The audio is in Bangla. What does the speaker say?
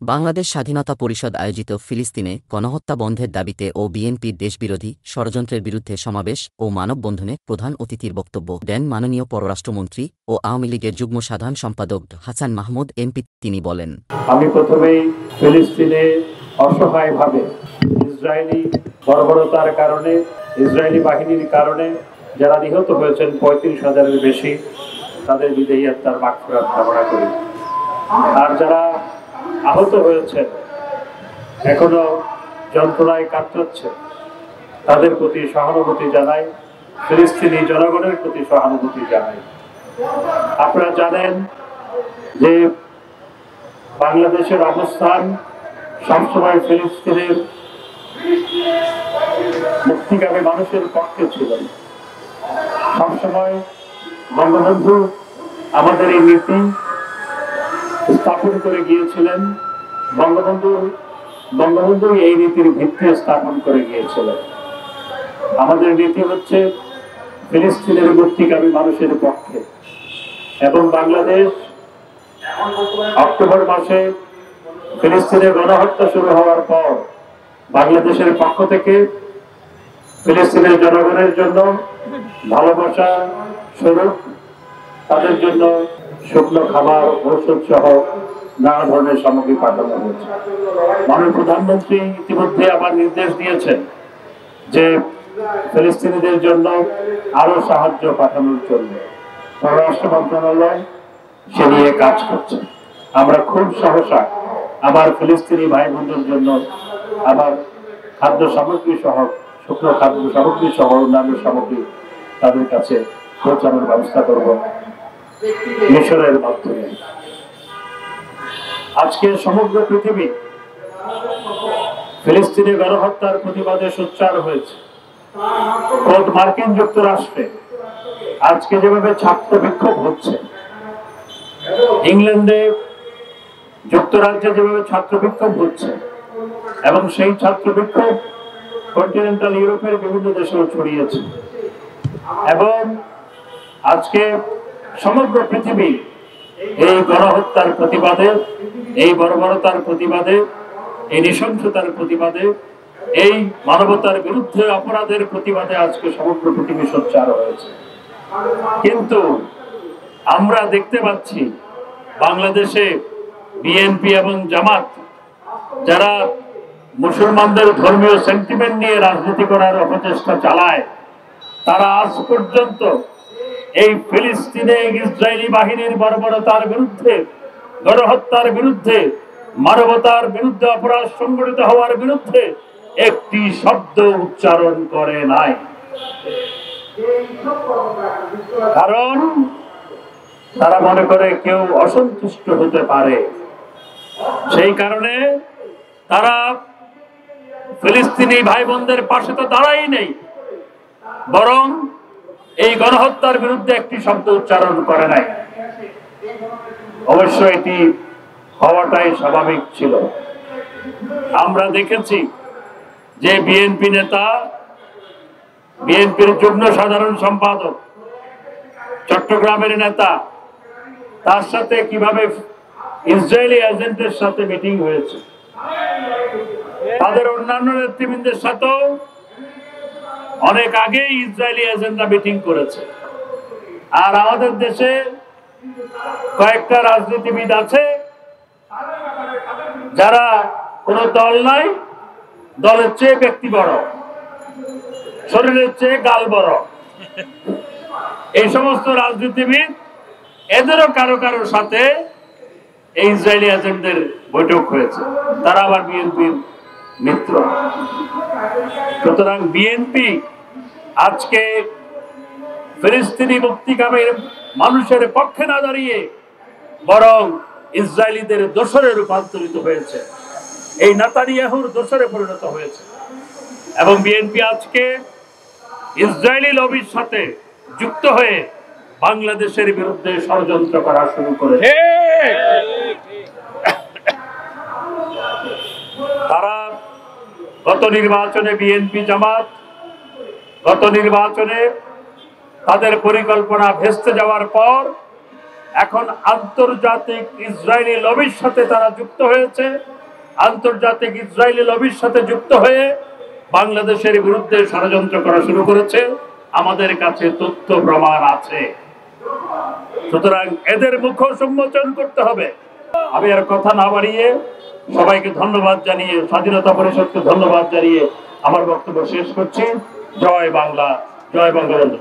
বাংলাদেশ স্বাধীনতা পরিষদ আয়োজিত ফিলিস্তিনে গণহত্যা বন্ধের দাবিতে ও বিএনপির দেশবিরোধী ষড়যন্ত্রের বিরুদ্ধে সমাবেশ ও মানববন্ধনে প্রধান অতিথির বক্তব্য দেন মাননীয় পররাষ্ট্রমন্ত্রী ও আওয়ামী লীগের যুগ্ম সাধারণ সম্পাদক হাসান মাহমুদ এমপি। তিনি বলেন, আমি প্রথমেই ফিলিস্তিনে অসহায়ভাবে ইসরায়েলি বর্বরতার কারণে, ইসরায়েলি বাহিনীর কারণে যারা নিহত হয়েছেন ৩৫,০০০-এর বেশি, তাদের বিদেহী আত্মার মাগফিরাত কামনা করি। আর যারা আহত হয়েছেন, এখনো যন্ত্রণায় কাতরাচ্ছে, তাদের প্রতি সহানুভূতি জানাই, ফিলিস্তিনি জনগণের প্রতি সহানুভূতি জানাই। আপনারা জানেন যে বাংলাদেশের অবস্থান সবসময় ফিলিস্তিনের মুক্তিকামী মানুষের পক্ষে ছিল। সবসময় বঙ্গবন্ধু আমাদের এই নীতি স্থাপন করে গিয়েছিলেন, বঙ্গবন্ধু এই নীতির ভিত্তি স্থাপন করে গিয়েছিলেন। আমাদের নীতি হচ্ছে ফিলিস্তিনের মুক্তিকামী মানুষের পক্ষে। এবং বাংলাদেশ অক্টোবর মাসে ফিলিস্তিনে গণহত্যা শুরু হওয়ার পর বাংলাদেশের পক্ষ থেকে ফিলিস্তিনের জনগণের জন্য ভালোবাসা স্বরূপ তাদের জন্য শুকনো খাবার, ঔষধ সহ নানা ধরনের সামগ্রী পাঠানো হয়েছে। মাননীয় প্রধানমন্ত্রী ইতিমধ্যে আবার নির্দেশ দিয়েছেন যে ফিলিস্তিনিদের জন্য আরো সাহায্য পাঠানোর জন্য পররাষ্ট্র মন্ত্রণালয় সে নিয়ে কাজ করছে। আমরা খুব সহসা আবার ফিলিস্তিনি ভাই বোনদের জন্য আবার খাদ্য সামগ্রী সহ, শুকনো খাদ্য সামগ্রী সহ অন্যান্য সামগ্রী তাদের কাছে পৌঁছানোর ব্যবস্থা করব মিশরের মাধ্যমে। আজকে সমগ্র পৃথিবী ফিলিস্তিনি গণহত্যার প্রতিবাদে সোচ্চার হয়েছে। মার্কিন যুক্তরাষ্ট্রে আজকে যেভাবে ছাত্র বিক্ষোভ হচ্ছে, ইংল্যান্ডে, যুক্তরাজ্যে যেভাবে ছাত্র বিক্ষোভ হচ্ছে, এবং সেই ছাত্র বিক্ষোভ কন্টিনেন্টাল ইউরোপের বিভিন্ন দেশেও ছড়িয়েছে। এবং আজকে সমগ্র পৃথিবী এই গণহত্যার প্রতিবাদে, এই বর্বরতার প্রতিবাদে, এই নৃশংসতার প্রতিবাদে, এই মানবতার বিরুদ্ধে অপরাধের প্রতিবাদে আজকে সমগ্র পৃথিবী সোচ্চার হয়েছে। কিন্তু আমরা দেখতে পাচ্ছি বাংলাদেশে বিএনপি এবং জামাত, যারা মুসলমানদের ধর্মীয় সেন্টিমেন্ট নিয়ে রাজনীতি করার অপচেষ্টা চালায়, তারা আজ পর্যন্ত এই ফিলিস্তিনে ইসরায়েলি বাহিনীর বর্বরতার বিরুদ্ধে, গণহত্যার বিরুদ্ধে, মানবতার বিরুদ্ধে অপরাধ সংঘটিত হওয়ার বিরুদ্ধে একটি শব্দ উচ্চারণ করে নাই। কারণ তারা মনে করে কেউ অসন্তুষ্ট হতে পারে। সেই কারণে তারা ফিলিস্তিনি ভাই বোনদের পাশে তো দাঁড়াই নেই, বরং এই গণহত্যার বিরুদ্ধে একটি শব্দ উচ্চারণ করে নাই। অবশ্য এটি হওয়াটাই স্বাভাবিক ছিল। আমরা দেখেছি যে বিএনপি নেতা, বিএনপির যুগ্ম সাধারণ সম্পাদক, চট্টগ্রামের নেতা, তার সাথে কিভাবে ইসরায়েলি এজেন্টের সাথে মিটিং হয়েছে। তাদের অন্যান্য নেতৃবৃন্দের সাথেও অনেক আগে ইসরায়েলি এজেন্টরা মিটিং করেছে। আর আমাদের দেশে কয়েকটা রাজনীতিবিদ আছে যারা কোনো দল নাই, দলের চেয়ে ব্যক্তি বড়, শরীরের চেয়ে গাল বড়। এই সমস্ত রাজনীতিবিদ, এদেরও কারো কারোর সাথে এই ইসরায়েলি এজেন্টদের বৈঠক হয়েছে। তারা আবার বিএনপির মিত্র। সুতরাং বিএনপি আজকে ফিলিস্তিনি মুক্তিকামী মানুষের পক্ষে না দাঁড়িয়ে বরং ইসরায়েলিদের দোসরে রূপান্তরিত হয়েছে, এই নেতানিয়াহুর দোসরে পরিণত হয়েছে। এবং বিএনপি আজকে ইসরায়েলি লবির সাথে যুক্ত হয়ে বাংলাদেশের বিরুদ্ধে ষড়যন্ত্র করা শুরু করেছে। তারা গত নির্বাচনে, বিএনপি জামাত গত নির্বাচনে তাদের পরিকল্পনা ভেস্তে যাওয়ার পর এখন আন্তর্জাতিক ইসরায়েলি লবির সাথে তারা যুক্ত হয়েছে। আন্তর্জাতিক ইসরায়েলি লবির সাথে যুক্ত হয়ে বাংলাদেশের বিরুদ্ধে ষড়যন্ত্র করা শুরু করেছে। আমাদের কাছে তথ্য প্রমাণ আছে। সুতরাং এদের মুখ উন্মোচন করতে হবে। আমি আর কথা না বাড়িয়ে সবাইকে ধন্যবাদ জানিয়ে, স্বাধীনতা পরিষদকে ধন্যবাদ জানিয়ে আমার বক্তব্য শেষ করছি। জয় বাংলা, জয় বঙ্গবন্ধু।